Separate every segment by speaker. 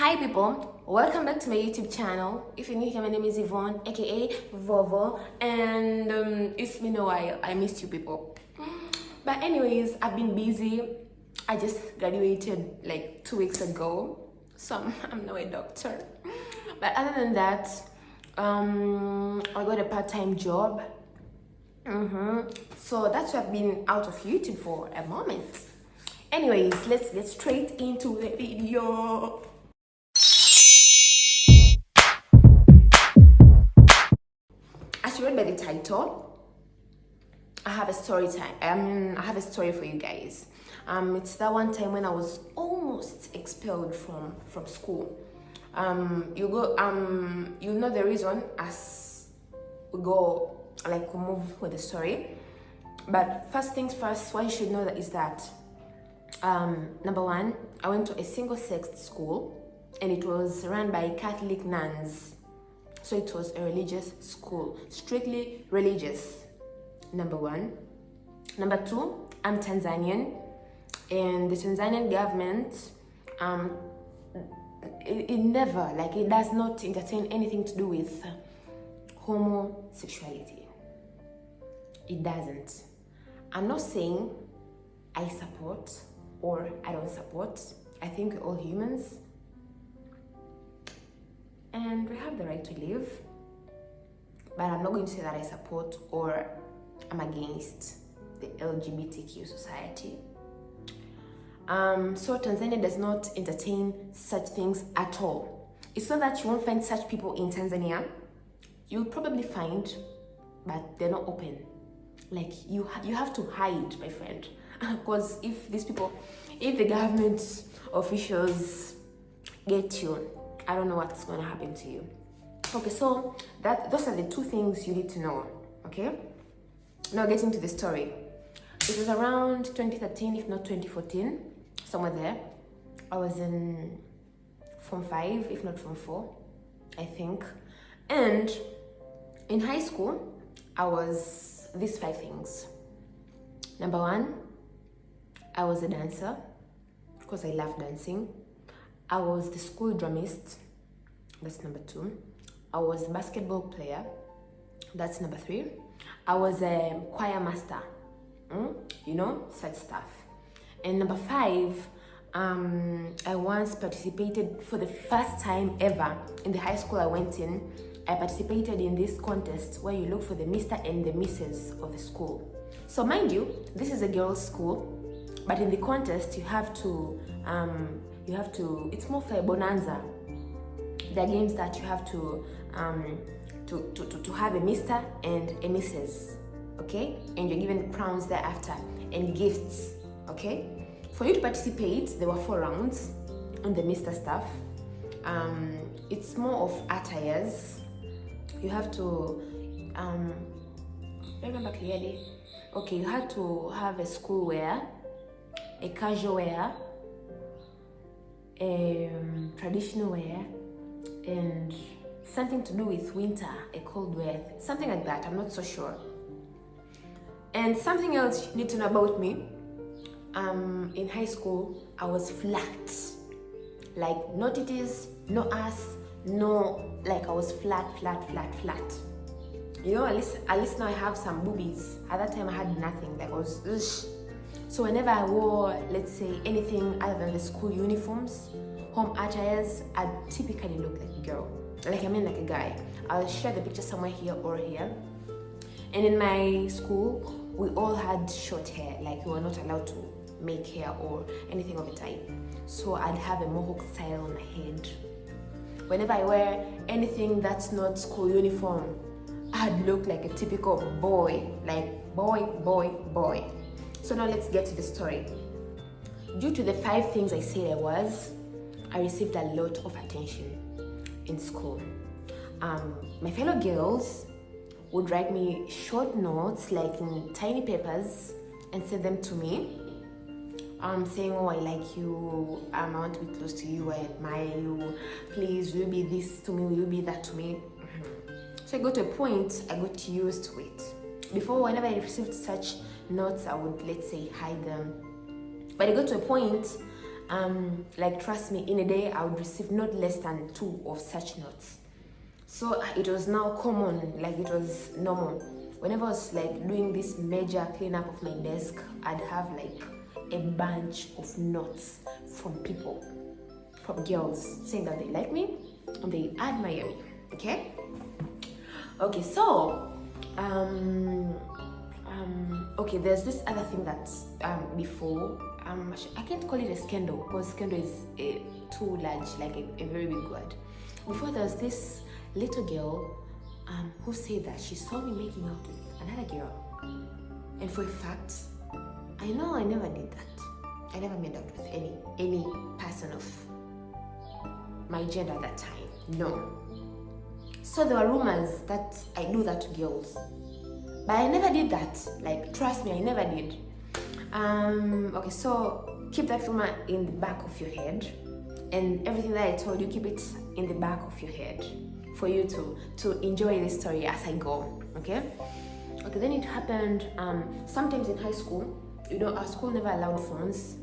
Speaker 1: Hi people, welcome back to my YouTube channel. If you're new here, my name is Yvonne, aka Vovo, and it's been a while. I missed you people. But anyways, I've been busy. I just graduated like 2 weeks ago, so I'm now a doctor. But other than that, I got a part-time job. So that's why I've been out of YouTube for a moment. Anyways, let's get straight into the video. As you read by the title, I have a story time. I have a story for you guys. It's that one time when I was almost expelled from school. You know the reason as we go, like we move with the story. But first things first, what you should know is that number one, I went to a single-sex school, and it was run by Catholic nuns. So it was a religious school, strictly religious, number one. Number two, I'm Tanzanian, and the Tanzanian government, it does not entertain anything to do with homosexuality. It doesn't. I'm not saying I support or I don't support. I think we're all humans, and we have the right to live, but I'm not going to say that I support or I'm against the LGBTQ society. So Tanzania does not entertain such things at all. It's not that you won't find such people in Tanzania. You'll probably find, but they're not open. Like you have to hide, my friend, because if the government officials get you, I don't know what's going to happen to you. Okay, so those are the two things you need to know, okay? Now getting to the story. It was around 2013, if not 2014, somewhere there. I was in Form 5, if not Form 4, I think. And in high school, I was these 5 things. Number one, I was a dancer, because I love dancing. I was the school drummist, that's number 2. I was a basketball player, that's number 3. I was a choir master, such stuff. And number 5, I once participated for the first time ever in the high school I went in. I participated in this contest where you look for the Mr. and the Mrs. of the school. So mind you, this is a girls' school, but in the contest you have to, it's more for a bonanza. There are games that you have to have a Mr. and a Mrs., okay? And you're given crowns thereafter and gifts, okay? For you to participate, there were 4 rounds on the Mr. stuff. It's more of attires. You have to, I remember clearly. Okay, you had to have a school wear, a casual wear, a traditional wear, and something to do with winter, a cold wear, something like that. I'm not so sure. And something else you need to know about me. In high school, I was flat. Like no titties, no ass, no, like I was flat. At least now I have some boobies. At that time I had nothing, like I was ugh. So whenever I wore, let's say, anything other than the school uniforms, home attires, I typically look like a girl. Like a guy. I'll share the picture somewhere here or here. And in my school, we all had short hair. Like we were not allowed to make hair or anything of the type. So I'd have a mohawk style on my head. Whenever I wear anything that's not school uniform, I'd look like a typical boy. Like boy. So now let's get to the story. Due to the 5 things I said I received a lot of attention in school. My fellow girls would write me short notes, like in tiny papers, and send them to me. Saying, oh, I like you, I want to be close to you, I admire you, please, will you be this to me, will you be that to me? So I got to a point, I got used to it. Before, whenever I received such notes, I would, let's say, hide them. But I got to a point, Like trust me, in a day I would receive not less than 2 of such notes. So it was now common, like it was normal. Whenever I was like doing this major cleanup of my desk, I'd have like a bunch of notes from people, from girls, saying that they like me and they admire me. Okay, so okay, there's this other thing that before, I can't call it a scandal because scandal is too large, like a very big word. Before, there was this little girl who said that she saw me making out with another girl, and for a fact, I know I never did that. I never made out with any person of my gender at that time. No. So there were rumors that I do that to girls, but I never did that. Like, trust me, I never did. Okay, so keep that rumor in the back of your head, and everything that I told you, keep it in the back of your head for you to enjoy this story as I go. Okay, then it happened sometimes in high school. You know, our school never allowed phones.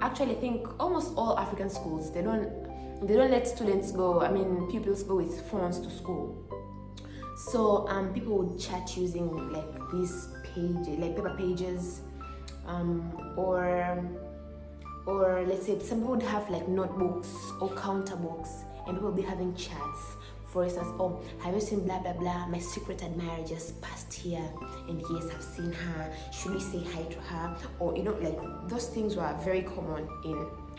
Speaker 1: Actually, I think almost all African schools, they don't let students go, pupils go with phones to school. So people would chat using like these pages, like paper pages, or let's say some people would have like notebooks or counter books, and people would be having chats. For instance, oh, have you seen blah blah blah? My secret admirer just passed here, and yes, I've seen her. Should we say hi to her? Or like those things were very common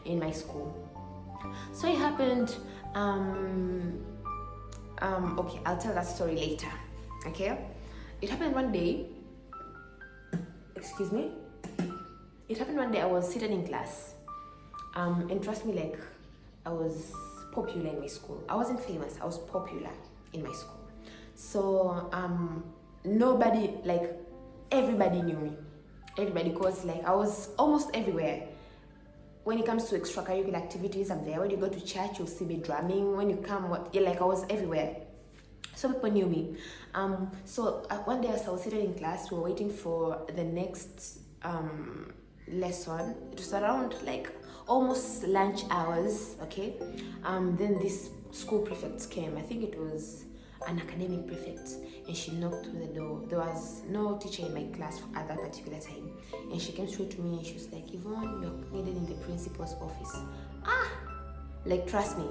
Speaker 1: in my school. So it happened. Okay, I'll tell that story later. Okay, it happened one day. Excuse me. It happened one day. I was sitting in class, and trust me, like I was popular in my school. I wasn't famous. I was popular in my school. So nobody, like everybody knew me. Everybody, because like I was almost everywhere. When it comes to extracurricular activities, I'm there. When you go to church, you'll see me drumming. When you come, I was everywhere. So people knew me. So one day as I was sitting in class, we were waiting for the next lesson. It was around like almost lunch hours, okay? Then this school prefect came. I think it was an academic prefect, and she knocked to the door. There was no teacher in my class at that particular time, and she came straight to me and she was like, Yvonne, you're needed in the principal's office. Like trust me,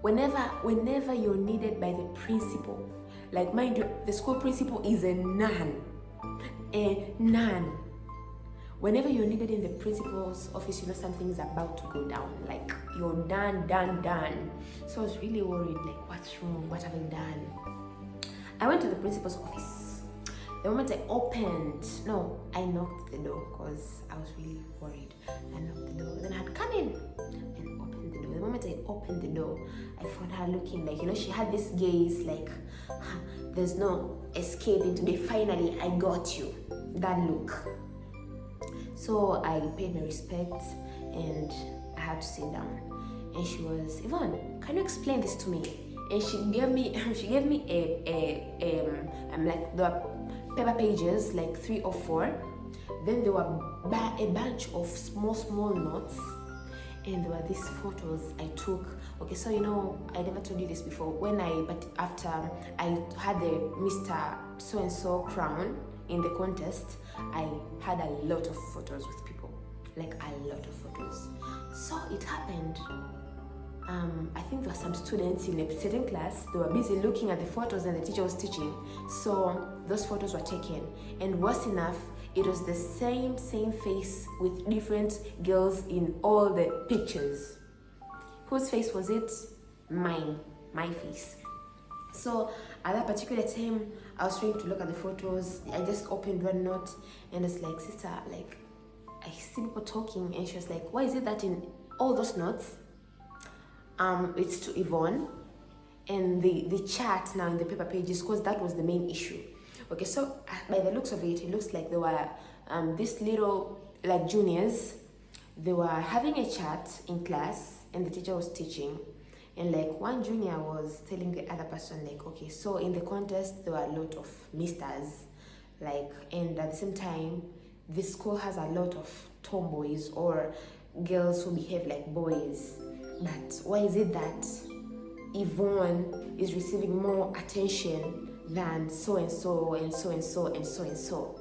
Speaker 1: whenever you're needed by the principal, like mind you, the school principal is a nun. Whenever you're needed in the principal's office, you know something's about to go down. Like you're done. So I was really worried, like what's wrong? What have I done? I went to the principal's office. The moment I knocked the door because I was really worried. I knocked the door. Then I had come in and opened the door. The moment I opened the door, I found her looking like, she had this gaze like, there's no escaping today. Finally, I got you. That look. So I paid my respects and I had to sit down. And she was, Yvonne, can you explain this to me? And she gave me like the paper pages, like 3 or 4. Then there were a bunch of small notes, and there were these photos I took. Okay, so I never told you this before. But after I had the Mr. So and so crown in the contest, I had a lot of photos with people, like a lot of photos. So it happened. I think there were some students in a certain class. They were busy looking at the photos and the teacher was teaching. So those photos were taken. And worse enough, it was the same face with different girls in all the pictures. Whose face was it? Mine. My face. So at that particular time, I was trying to look at the photos. I just opened one note and it's like, sister, like, I see people talking. And she was like, why is it that in all those notes, it's to Yvonne, and the chat now in the paper pages, because that was the main issue. Okay, so by the looks of it, it looks like there were these little like juniors. They were having a chat in class, and the teacher was teaching, and like one junior was telling the other person like, okay, so in the contest there were a lot of misters, like, and at the same time, this school has a lot of tomboys, or girls who behave like boys. But why is it that Yvonne is receiving more attention than so and so and so and so and so and so?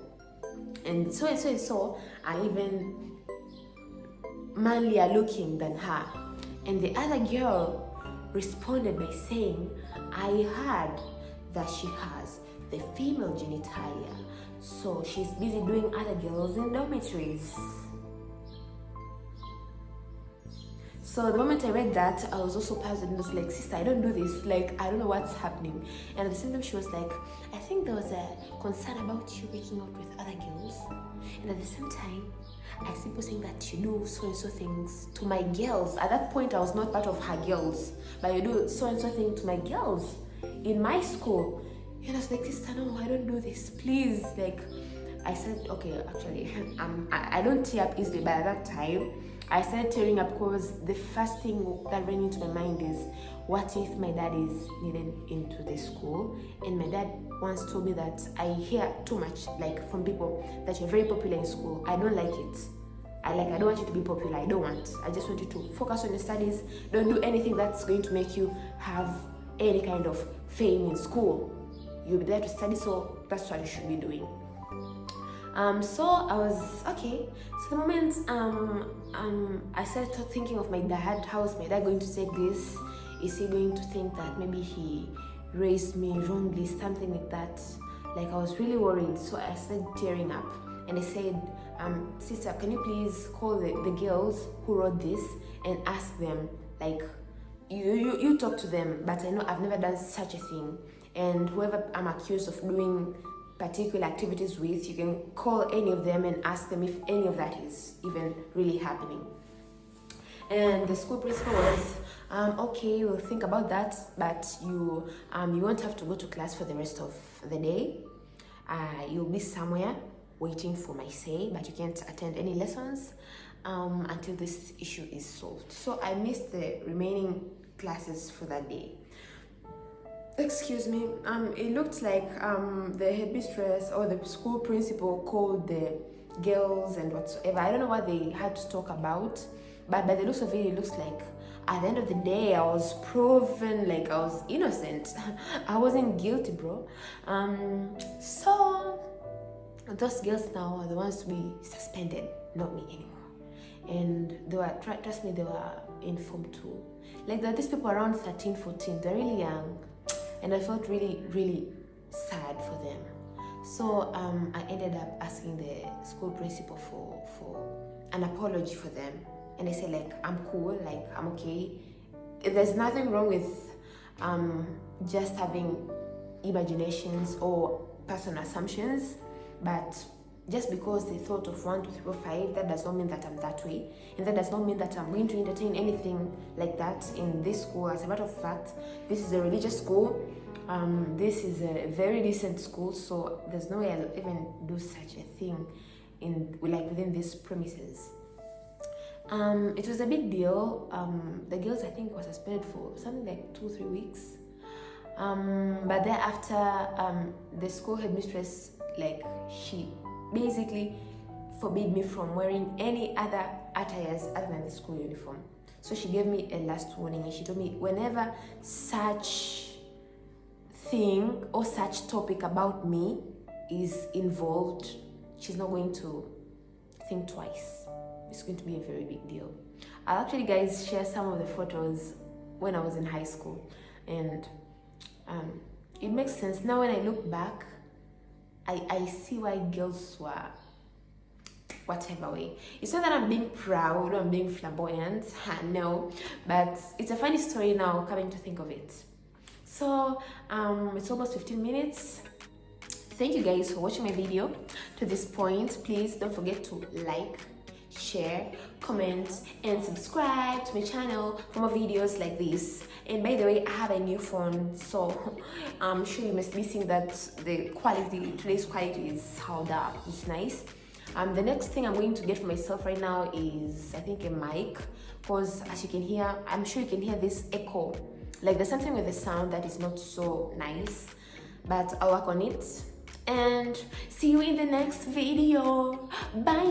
Speaker 1: And so and so and so are even manlier looking than her. And the other girl responded by saying, I heard that she has the female genitalia, so she's busy doing other girls in dormitories. So the moment I read that, I was also puzzled and was like, sister, I don't do this. Like, I don't know what's happening. And at the same time, she was like, I think there was a concern about you waking out with other girls. And at the same time, I see people saying that you do so and so things to my girls. At that point, I was not part of her girls, but you do so and so thing to my girls in my school. And I was like, sister, no, I don't do this, please. Like, I said, okay, actually, I don't tear up easily, but at that time, I started tearing up because the first thing that ran into my mind is, what if my dad is needed into the school? And my dad once told me that I hear too much, like from people, that you're very popular in school. I don't like it. I don't want you to be popular. I don't want. I just want you to focus on your studies. Don't do anything that's going to make you have any kind of fame in school. You'll be there to study, so that's what you should be doing. So I was okay. So the moment I started thinking of my dad, how is my dad going to take this? Is he going to think that maybe he raised me wrongly, something like that? Like, I was really worried. So I started tearing up, and I said, sister, can you please call the girls who wrote this and ask them, like, you talk to them, but I know I've never done such a thing. And whoever I'm accused of doing particular activities with, you can call any of them and ask them if any of that is even really happening. And the school principal was, okay, we'll think about that, but you won't have to go to class for the rest of the day. You'll be somewhere waiting for my say, but you can't attend any lessons until this issue is solved. So I missed the remaining classes for that day. Excuse me, it looked like the headmistress or the school principal called the girls and whatsoever. I don't know what they had to talk about, but by the looks of it looks like at the end of the day, I was proven like I was innocent. I wasn't guilty, bro. So those girls now are the ones to be suspended, not me anymore. And they were, trust me, they were in Form 2. Like, there are these people around 13, 14, they're really young. And I felt really, really sad for them. So I ended up asking the school principal for an apology for them. And I said, like, I'm cool, like, I'm okay. There's nothing wrong with just having imaginations or personal assumptions, but just because they thought of 1, 2, 3, 4, 5, that does not mean that I'm that way. And that does not mean that I'm going to entertain anything like that in this school. As a matter of fact, this is a religious school. This is a very decent school, so there's no way I'll even do such a thing within these premises. It was a big deal. The girls, I think, were suspended for something like 2-3 weeks. But thereafter, the school headmistress, like, she basically forbid me from wearing any other attires other than the school uniform. So she gave me a last warning, and she told me whenever such thing or such topic about me is involved, she's not going to think twice. It's going to be a very big deal. I'll actually, guys, share some of the photos when I was in high school, and it makes sense now when I look back. I see why girls were whatever way. It's not that I'm being proud or I'm being flamboyant, no, but it's a funny story now coming to think of it. So it's almost 15 minutes. Thank you guys for watching my video to this point. Please don't forget to like, share, comment, and subscribe to my channel for more videos like this. And by the way, I have a new phone, so I'm sure you must be seeing that the quality, today's quality is held up. It's nice. The next thing I'm going to get for myself right now is, I think, a mic, because as you can hear, I'm sure you can hear this echo. Like, there's something with the sound that is not so nice, but I'll work on it. And see you in the next video. Bye.